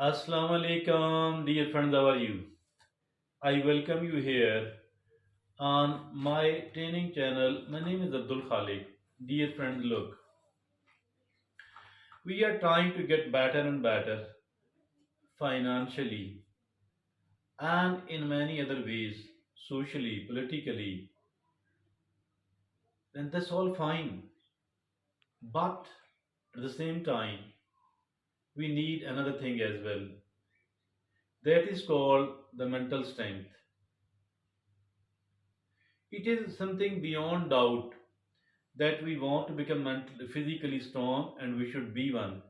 Assalamu alaikum, dear friends. How are you? I welcome you here on my training channel. My name is Abdul Khalik. Dear friends, look, we are trying to get better and better financially and in many other ways, socially, politically, and that's all fine. But at the same time, we need another thing as well. That is called the mental strength. It is something beyond doubt that we want to become physically strong and we should be one,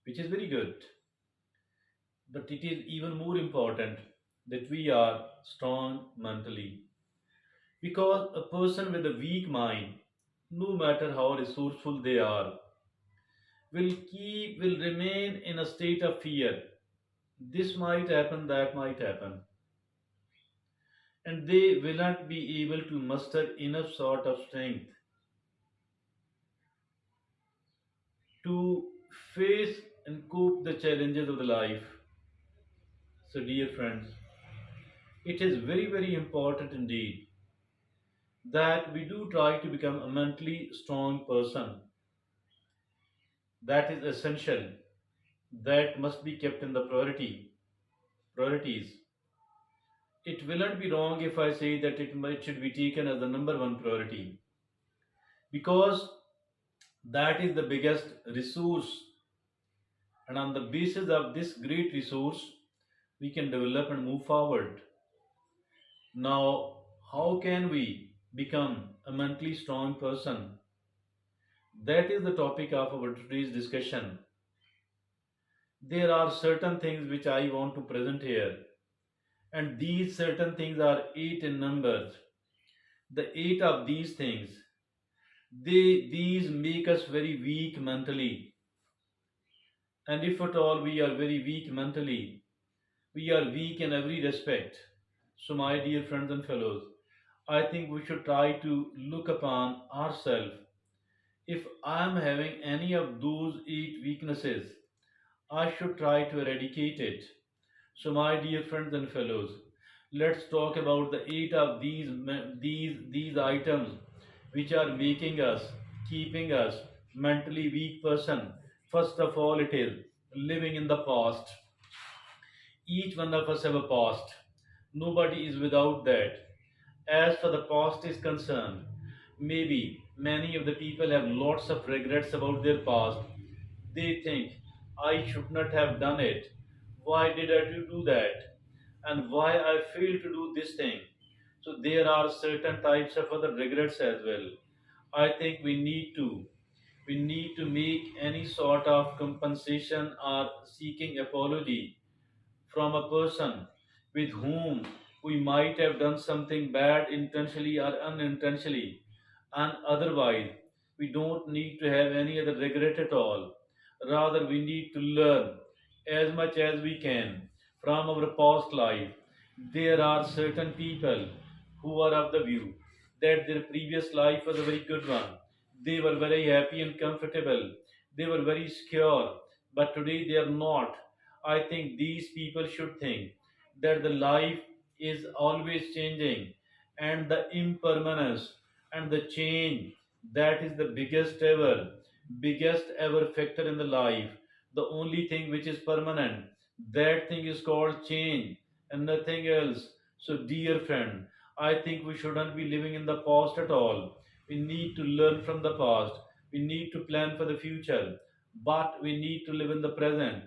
which is very good. But it is even more important that we are strong mentally because a person with a weak mind, no matter how resourceful they are, will remain in a state of fear. This might happen, that might happen, and they will not be able to muster enough sort of strength to face and cope the challenges of the life. So, dear friends, it is very, very important indeed that we do try to become a mentally strong person. That is essential. That must be kept in the priorities. It will not be wrong if I say that it should be taken as the number one priority because that is the biggest resource, and on the basis of this great resource, we can develop and move forward. Now, how can we become a mentally strong person? That is the topic of our today's discussion. There are certain things which I want to present here, and these certain things are eight in number. The eight of these things, these make us very weak mentally, and if at all we are very weak mentally, we are weak in every respect. So, my dear friends and fellows, I think we should try to look upon ourselves. If I am having any of those eight weaknesses, I should try to eradicate it. So, my dear friends and fellows, let's talk about the eight of these items which are making us, keeping us mentally weak person. First of all, it is living in the past. Each one of us have a past. Nobody is without that. As for the past is concerned, maybe many of the people have lots of regrets about their past. They think, I should not have done it. Why did I do that? And why I failed to do this thing. So there are certain types of other regrets as well. I think we need to make any sort of compensation or seeking apology from a person with whom we might have done something bad intentionally or unintentionally, and otherwise we don't need to have any other regret at all. Rather, we need to learn as much as we can from our past life. There are certain people who are of the view that their previous life was a very good one. They were very happy and comfortable. They were very secure, but today they are not. I think these people should think that the life is always changing, and the impermanence and the change, that is the biggest ever factor in the life. The only thing which is permanent, that thing is called change and nothing else. So, dear friend, I think we shouldn't be living in the past at all. We need to learn from the past. We need to plan for the future, but we need to live in the present.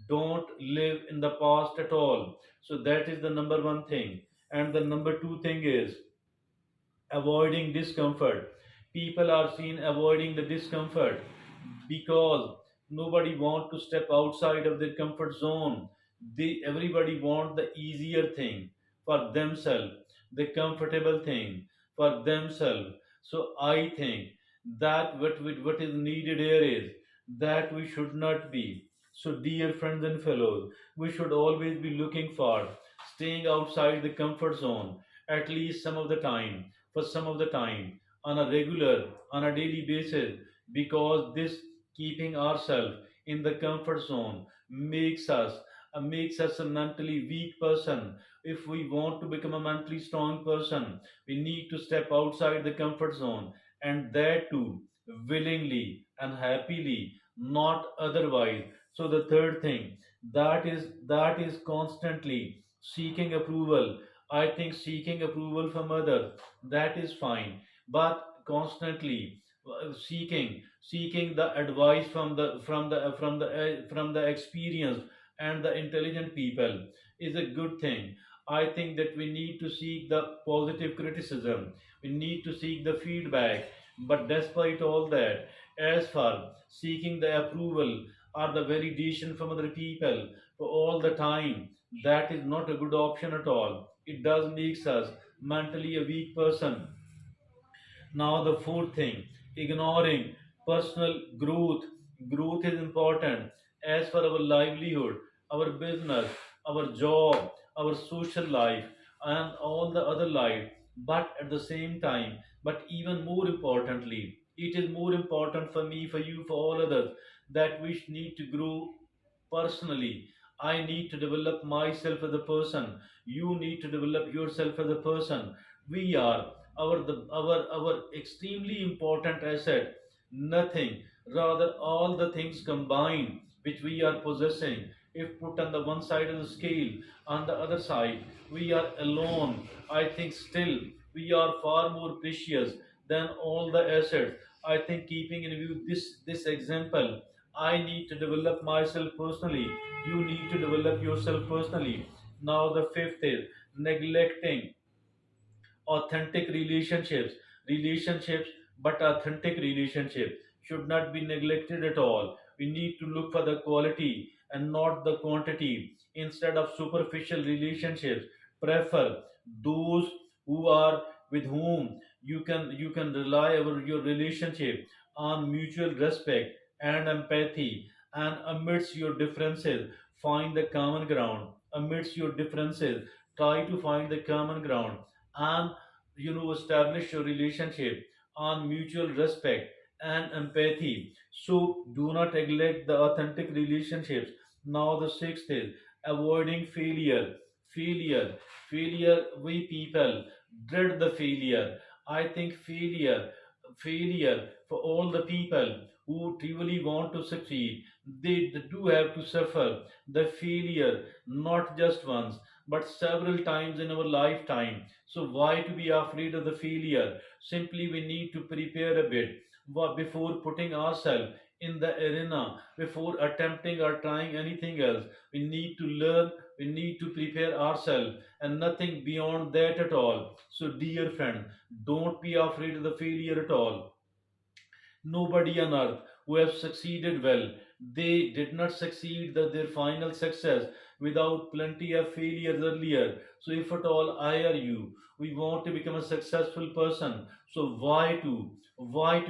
Don't live in the past at all. So, that is the number one thing. And the number two thing is avoiding discomfort. People are seen avoiding the discomfort because nobody want to step outside of their comfort zone. Everybody want the easier thing for themselves, the comfortable thing for themselves. So I think that what is needed here is that we should not be. So, dear friends and fellows, we should always be looking for staying outside the comfort zone at least some of the time, for some of the time, on a regular, on a daily basis, because this keeping ourselves in the comfort zone makes us a mentally weak person. If we want to become a mentally strong person, we need to step outside the comfort zone, and that too willingly and happily, not otherwise. So the third thing, that is constantly seeking approval. I think seeking approval from others, that is fine, but constantly seeking the advice from the experienced and the intelligent people is a good thing. I think that we need to seek the positive criticism, we need to seek the feedback, but despite all that, as far seeking the approval or the validation from other people for all the time, that is not a good option at all. It does makes us mentally a weak person. Now, the fourth thing, ignoring personal growth. Growth is important as for our livelihood, our business, our job, our social life, and all the other life. But at the same time, but even more importantly, it is more important for me, for you, for all others, that we need to grow personally. I need to develop myself as a person. You need to develop yourself as a person. We are our extremely important asset. Nothing, rather all the things combined which we are possessing, if put on the one side of the scale, on the other side we are alone, I think still we are far more precious than all the assets. I think, keeping in view this example, I need to develop myself personally. You need to develop yourself personally. Now, the fifth is neglecting authentic relationships, but authentic relationships should not be neglected at all. We need to look for the quality and not the quantity. Instead of superficial relationships, prefer those who are with whom you can rely over your relationship on mutual respect and empathy. And amidst your differences, find the common ground. Amidst your differences, try to find the common ground, and establish your relationship on mutual respect and empathy. So do not neglect the authentic relationships. Now, the sixth is avoiding failure failure. We people dread the failure. I think failure for all the people who truly want to succeed, they do have to suffer the failure, not just once but several times in our lifetime. So why to be afraid of the failure? Simply we need to prepare a bit before putting ourselves in the arena, before attempting or trying anything else. We need to learn, we need to prepare ourselves, and nothing beyond that at all. So, dear friend, don't be afraid of the failure at all. Nobody on earth who have succeeded well, they did not succeed their final success without plenty of failures earlier. So if at all I or you, we want to become a successful person, so why to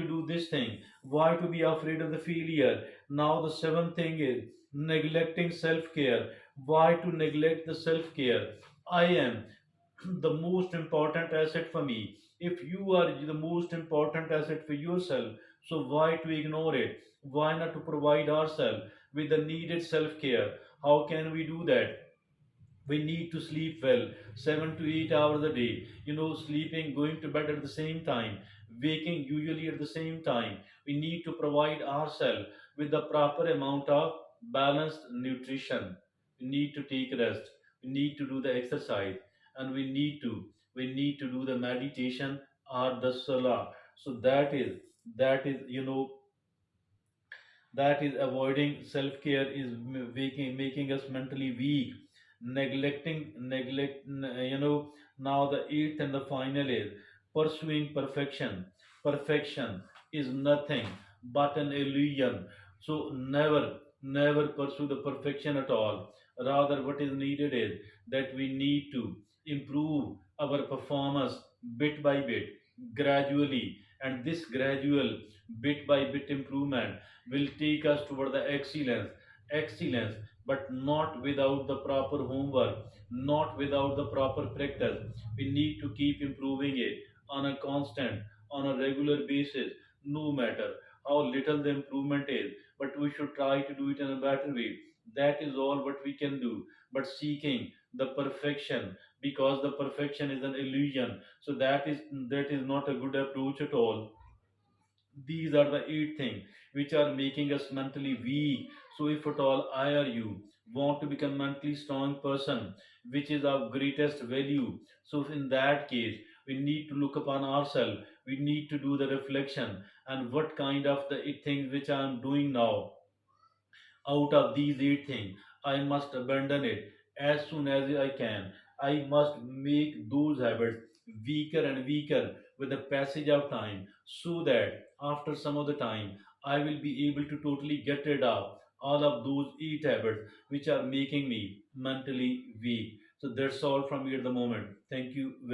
do this thing? Why to be afraid of the failure? Now, the seventh thing is neglecting self-care. Why to neglect the self-care? I am the most important asset for me. If you are the most important asset for yourself, so why to ignore it? Why not to provide ourselves with the needed self care? How can we do that? We need to sleep well, 7 to 8 hours a day. Sleeping, going to bed at the same time, waking usually at the same time. We need to provide ourselves with the proper amount of balanced nutrition. We need to take rest. We need to do the exercise, and we need to do the meditation or the salah. So that is avoiding self care is making us mentally weak. Now, the eighth and the final is pursuing perfection is nothing but an illusion. So never pursue the perfection at all. Rather, what is needed is that we need to improve our performance bit by bit, gradually. And this gradual bit by bit improvement will take us toward the excellence, but not without the proper homework, not without the proper practice. We need to keep improving it on a constant, on a regular basis, no matter how little the improvement is. but we should try to do it in a better way. That is all what we can do. But seeking the perfection, because the perfection is an illusion, so that is not a good approach at all. These are the eight things which are making us mentally weak. So if at all I or you want to become mentally strong person, which is our greatest value, so in that case we need to look upon ourselves. We need to do the reflection, and what kind of the eight things which I am doing now, out of these eight things, I must abandon it as soon as I can. I must make those habits weaker and weaker with the passage of time, so that after some of the time, I will be able to totally get rid of all of those eight habits which are making me mentally weak. So that's all from me at the moment. Thank you very